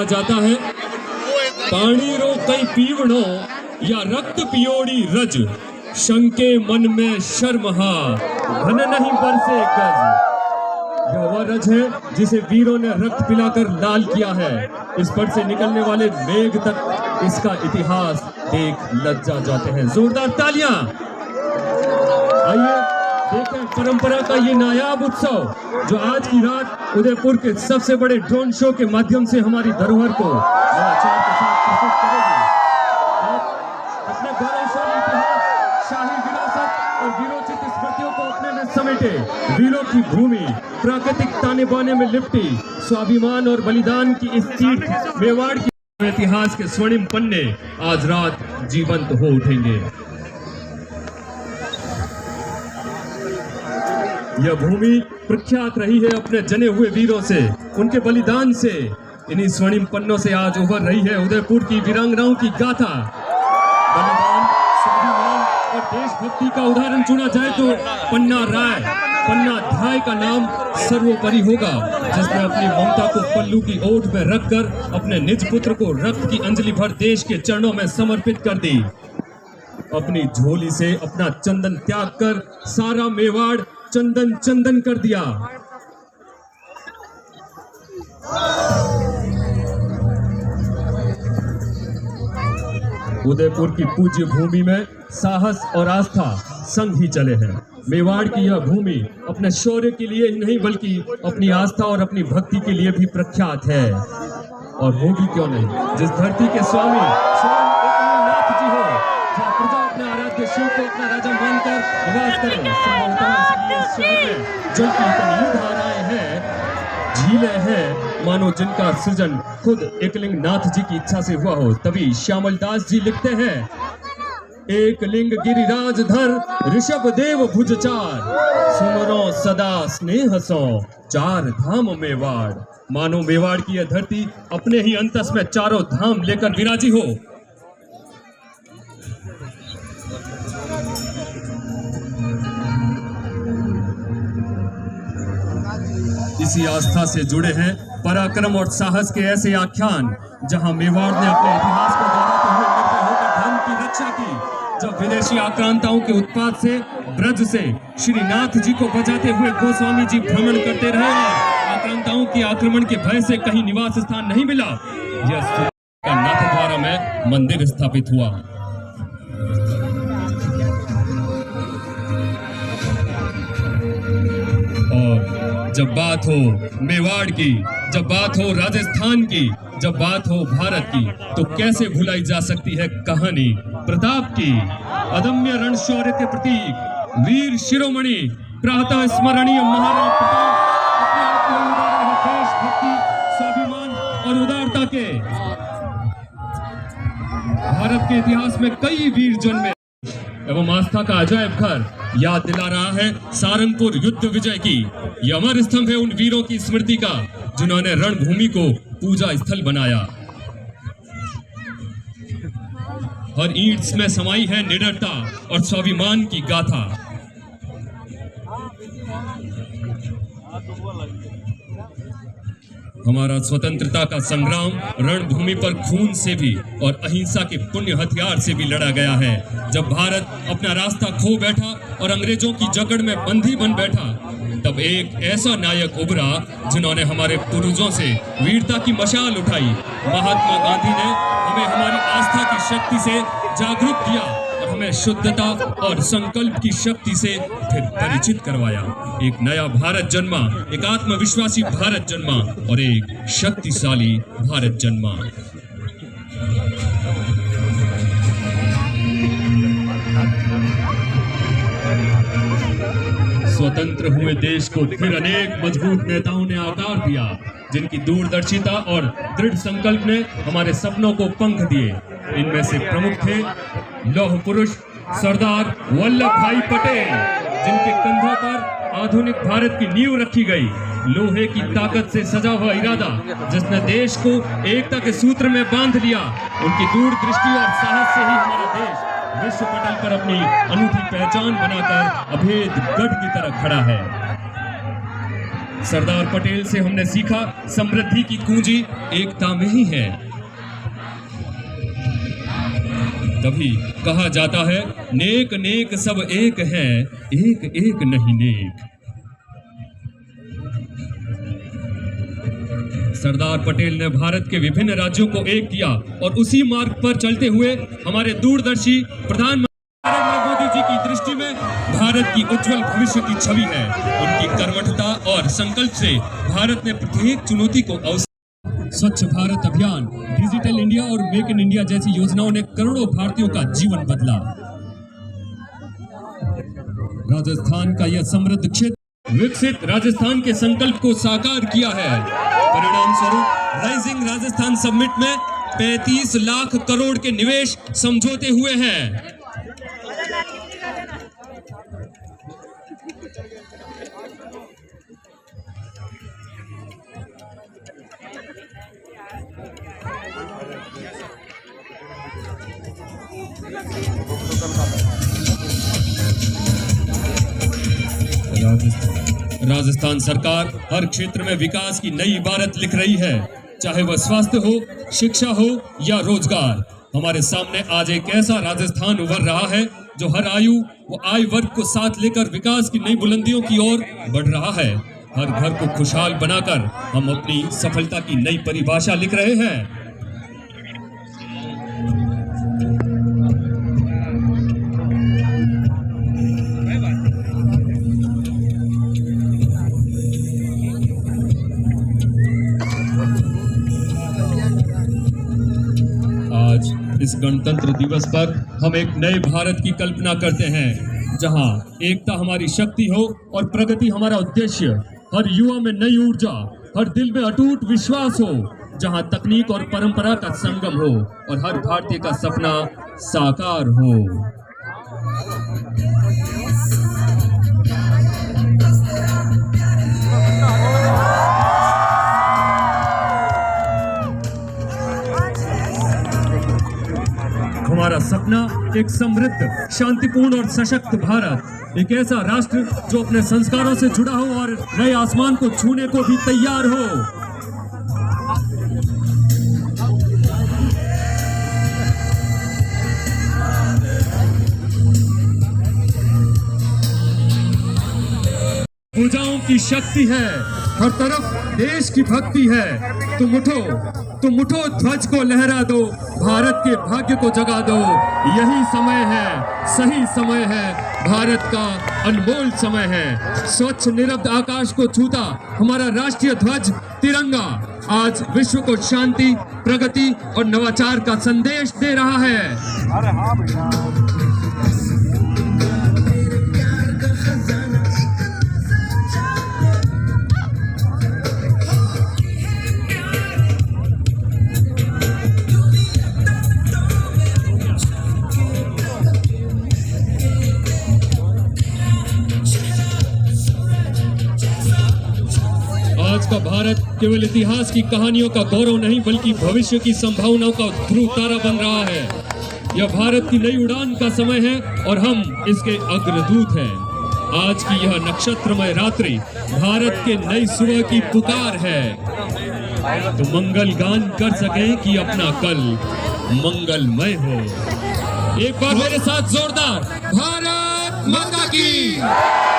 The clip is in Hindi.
कहा जाता है, पानी रो कई पीवणो या रक्त पियोड़ी रज, शंके मन में शर्महा घन नहीं बरसे गज। यह वह रज है जिसे वीरों ने रक्त पिलाकर लाल किया है। इस पर से निकलने वाले मेघ तक इसका इतिहास देख लज्जा जाते हैं। जोरदार तालियां। आइए देखें परंपरा का ये नायाब उत्सव जो आज की रात उदयपुर के सबसे बड़े ड्रोन शो के माध्यम से हमारी धरोहर को नवाचार के साथ प्रस्तुत करेगी। अपने गौरवशाली इतिहास, शाही विरासत और वीरोचित स्मृतियों को अपने में समेटे, वीरों की भूमि प्राकृतिक ताने बाने में लिपटी, स्वाभिमान और बलिदान की इस तीर्थ मेवाड़ की इतिहास के स्वर्णिम पन्ने आज रात जीवंत हो उठेंगे। यह भूमि प्रख्यात रही है अपने जने हुए वीरों से, उनके बलिदान से। इन्हीं स्वर्णिम पन्नों से आज उभर रही है उदयपुर की वीरांगनाओं की गाथा। बलिदान, स्वाभिमान और देशभक्ति का उदाहरण चुना जाए तो पन्नाध्याय का नाम सर्वोपरि होगा, जिसने अपनी ममता को पल्लू की ओट में रखकर अपने निज पुत्र को रक्त की अंजलि भर देश के चरणों में समर्पित कर दी। अपनी झोली से अपना चंदन त्याग कर सारा मेवाड़ चंदन चंदन कर दिया। उदयपुर की पूज्य भूमि में साहस और आस्था संग ही चले हैं। मेवाड़ की यह भूमि अपने शौर्य के लिए ही नहीं बल्कि अपनी आस्था और अपनी भक्ति के लिए भी प्रख्यात है। और होगी क्यों नहीं, जिस धरती के स्वामी स्वयं एकनाथ जी हो, जहाँ प्रजा अपने आराध्य शिव को अपना राजा मानकर निवास करें। जल की इतनी धाराएं हैं, झीलें हैं, मानो जिनका सृजन खुद एकलिंग नाथ जी की इच्छा से हुआ हो। तभी श्यामल दास जी लिखते हैं, एक लिंग गिरिराज धर ऋषभ देव भुज चार, सुमरो सदा स्नेह सो चार धाम मेवाड़। मानो मेवाड़ की यह धरती अपने ही अंतस में चारों धाम लेकर विराजी हो। इसी आस्था से जुड़े हैं पराक्रम और साहस के ऐसे आख्यान, जहां मेवाड़ ने अपने इतिहास को दोहराते हुए निर्भय होकर धर्म की रक्षा की। जब विदेशी आक्रांताओं के उत्पात से ब्रज से श्रीनाथ जी को बचाते हुए गोस्वामी जी भ्रमण करते रहे और आक्रांताओं के आक्रमण के भय से कहीं निवास स्थान नहीं मिला, यह का नाथद्वारा में मंदिर स्थापित हुआ। और जब बात हो मेवाड़ की, जब बात हो राजस्थान की, जब बात हो भारत की, तो कैसे भुलाई जा सकती है कहानी प्रताप की। अदम्य रणशौर्य के प्रतीक वीर शिरोमणि प्रातः स्मरणीय महाराणा प्रताप अपने आप में उदाहरण है देशभक्ति, स्वाभिमान और उदारता के। भारत के इतिहास में कई वीर जन्मे एवं आस्था का अजायब घर याद दिला रहा है सारंगपुर युद्ध विजय की। यह अमर स्तंभ है उन वीरों की स्मृति का जिन्होंने रणभूमि को पूजा स्थल बनाया। हर ईंट में समाई है निडरता और स्वाभिमान की गाथा। हमारा स्वतंत्रता का संग्राम रणभूमि पर खून से भी और अहिंसा के पुण्य हथियार से भी लड़ा गया है। जब भारत अपना रास्ता खो बैठा और अंग्रेजों की जकड़ में बंदी बन बैठा, तब एक ऐसा नायक उभरा जिन्होंने हमारे पूर्वजों से वीरता की मशाल उठाई। महात्मा गांधी ने हमें हमारी आस्था की शक्ति से जागरूक किया और हमें शुद्धता और संकल्प की शक्ति से फिर परिचित करवाया। एक नया भारत जन्मा, एक आत्मविश्वासी भारत जन्मा और एक शक्तिशाली भारत जन्मा। स्वतंत्र हुए देश को फिर अनेक मजबूत नेताओं ने आकार दिया, जिनकी दूरदर्शिता और दृढ़ संकल्प ने हमारे सपनों को पंख दिए। इनमें से प्रमुख थे लौह पुरुष सरदार वल्लभ भाई पटेल, जिनके कंधों पर आधुनिक भारत की नींव रखी गई। लोहे की ताकत से सजा हुआ इरादा जिसने देश को एकता के सूत्र में बांध लिया। उनकी दूरदृष्टि और साहस से ही हमारा देश विश्व पटल पर अपनी अनूठी पहचान बनाकर अभेद गढ़ की तरह खड़ा है। सरदार पटेल से हमने सीखा, समृद्धि की कुंजी एकता में ही है। तभी कहा जाता है, नेक नेक सब एक है, एक एक नहीं नेक। सरदार पटेल ने भारत के विभिन्न राज्यों को एक किया और उसी मार्ग पर चलते हुए हमारे दूरदर्शी प्रधानमंत्री नरेंद्र मोदी जी की दृष्टि में भारत की उज्जवल भविष्य की छवि है। उनकी कर्मठता और संकल्प से भारत ने प्रत्येक चुनौती को अवसर। स्वच्छ भारत अभियान, डिजिटल इंडिया और मेक इन इंडिया जैसी योजनाओं ने करोड़ों भारतीयों का जीवन बदला। राजस्थान का यह समृद्ध क्षेत्र विकसित राजस्थान के संकल्प को साकार किया है। परिणाम स्वरूप राइजिंग राजस्थान समिट में 35 लाख करोड़ के निवेश समझौते हुए हैं। राजस्थान सरकार हर क्षेत्र में विकास की नई इबारत लिख रही है, चाहे वह स्वास्थ्य हो, शिक्षा हो या रोजगार। हमारे सामने आज एक ऐसा राजस्थान उभर रहा है जो हर आयु व आय वर्ग को साथ लेकर विकास की नई बुलंदियों की ओर बढ़ रहा है। हर घर को खुशहाल बनाकर हम अपनी सफलता की नई परिभाषा लिख रहे हैं। इस गणतंत्र दिवस पर हम एक नए भारत की कल्पना करते हैं, जहां एकता हमारी शक्ति हो और प्रगति हमारा उद्देश्य। हर युवा में नई ऊर्जा, हर दिल में अटूट विश्वास हो, जहां तकनीक और परंपरा का संगम हो और हर भारतीय का सपना साकार हो। हमारा सपना एक समृद्ध, शांतिपूर्ण और सशक्त भारत, एक ऐसा राष्ट्र जो अपने संस्कारों से जुड़ा हो और नए आसमान को छूने को भी तैयार हो। भुजाओं की शक्ति है, हर तरफ देश की भक्ति है। तुम उठो, ध्वज को लहरा दो, भारत के भाग्य को जगा दो। यही समय है, सही समय है, भारत का अनमोल समय है। स्वच्छ निरब्ध आकाश को छूता हमारा राष्ट्रीय ध्वज तिरंगा आज विश्व को शांति, प्रगति और नवाचार का संदेश दे रहा है। आज का भारत केवल इतिहास की कहानियों का गौरव नहीं, बल्कि भविष्य की संभावनाओं का ध्रुव तारा बन रहा है। यह भारत की नई उड़ान का समय है और हम इसके अग्रदूत हैं। आज की यह नक्षत्रमय रात्रि भारत के नई सुबह की पुकार है। तो मंगल गान कर सके कि अपना कल मंगलमय हो। एक बार मेरे साथ जोरदार भारत माता की।